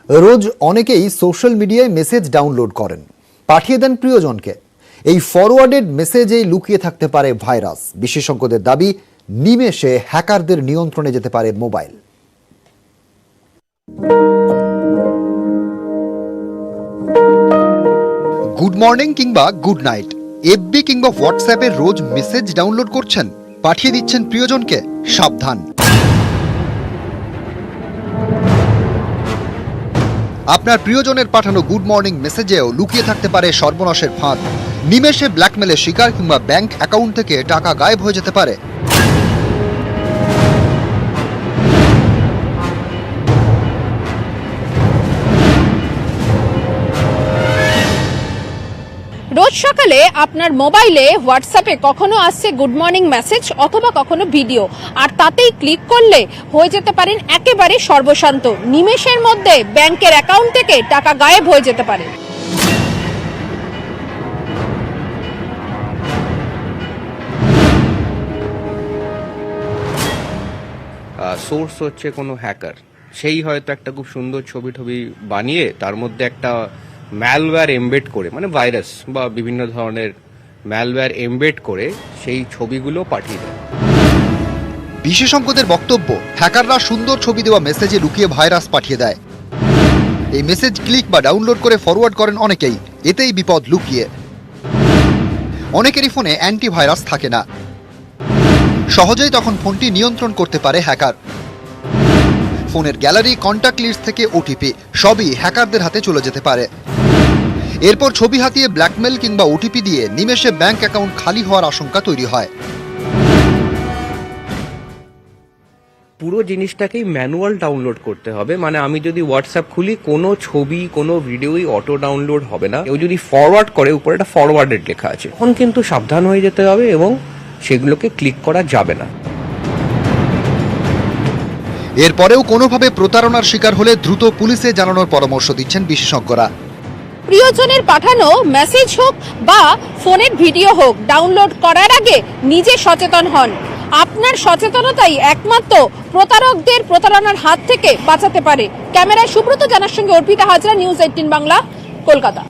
রোজ অনেকেই সোশ্যাল মিডিয়ায় message download করেন, পাঠিয়ে দেন প্রিয়জনকে। এই ফরওয়ার্ডেড মেসেজেই লুকিয়ে থাকতে পারে ভাইরাস। বিশেষজ্ঞদের দাবি, নিমেষে হ্যাকারদের নিয়ন্ত্রণে যেতে পারে মোবাইল। গুড মর্নিং কিংবা গুড নাইট, এফবি কিংবা হোয়াটসঅ্যাপে রোজ মেসেজ ডাউনলোড করছেন, পাঠিয়ে দিচ্ছেন প্রিয়জনকে। সাবধান, আপনার প্রিয়জনের পাঠানো গুড মর্নিং মেসেজেও লুকিয়ে থাকতে পারে সর্বনাশের ফাঁদ। নিমেষে ব্ল্যাকমেলের শিকার কিংবা ব্যাংক অ্যাকাউন্ট থেকে টাকা গায়েব হয়ে যেতে পারে। রোজ সকালে আপনার মোবাইলে হোয়াটসঅ্যাপে কখনো আসছে গুড মর্নিং মেসেজ অথবা কখনো ভিডিও, আর তাতেই ক্লিক করলে হয়ে যেতে পারেন একেবারে সর্বশান্ত। নিমেষের মধ্যে ব্যাংকের অ্যাকাউন্ট থেকে টাকা গায়েব হয়ে যেতে পারে। সোর্স হচ্ছে কোনো হ্যাকার, সেই হয়তো একটা খুব সুন্দর ছবি বানিয়ে তার মধ্যে একটা ম্যালওয়্যার এমবেড করে, মানে ভাইরাস বা বিভিন্ন ধরনের ম্যালওয়্যার এমবেড করে সেই ছবিগুলো পাঠিয়ে দেয়। বিশেষজ্ঞদের বক্তব্য, হ্যাকাররা সুন্দর ছবি দেওয়া মেসেজে লুকিয়ে ভাইরাস পাঠিয়ে দেয়। এই মেসেজ ক্লিক বা ডাউনলোড করে ফরওয়ার্ড করেন অনেকেই, এতেই বিপদ লুকিয়ে। অনেকেরই ফোনে অ্যান্টিভাইরাস থাকে না, সহজেই তখন ফোনটি নিয়ন্ত্রণ করতে পারে হ্যাকার। ফোনের গ্যালারি, কন্ট্যাক্ট লিস্ট থেকে ওটিপি সবই হ্যাকারদের হাতে চলে যেতে পারে। এরপর ছবি হাতিয়ে ব্ল্যাকমেল কিংবা ওটিপি দিয়ে নিমেষে ব্যাংক অ্যাকাউন্ট খালি হওয়ার আশঙ্কা তৈরি হয়। পুরো জিনিসটাকেই ম্যানুয়াল ডাউনলোড করতে হবে, মানে আমি যদি হোয়াটসঅ্যাপ খুলি কোনো ছবি কোনো ভিডিওই অটো ডাউনলোড হবে না। কেউ যদি ফরওয়ার্ড করে উপরে একটা ফরওয়ার্ডেড লেখা আছে, তখন কিন্তু সাবধান হয়ে যেতে হবে এবং সেগুলোকে ক্লিক করা যাবে না। এরপরেও কোনোভাবে প্রতারণার শিকার হলে দ্রুত পুলিশে জানানোর পরামর্শ দিচ্ছেন বিশেষজ্ঞরা। প্রিয়জনের পাঠানো মেসেজ হোক বা ফোনের ভিডিও হোক, ডাউনলোড করার আগে নিজে সচেতন হন। আপনার সচেতনতাই একমাত্র প্রতারকদের প্রতারণার হাত থেকে বাঁচাতে পারে। ক্যামেরায় সুব্রত জানার সঙ্গে অর্পিতা হাজরা, নিউজ 18 বাংলা, কলকাতা।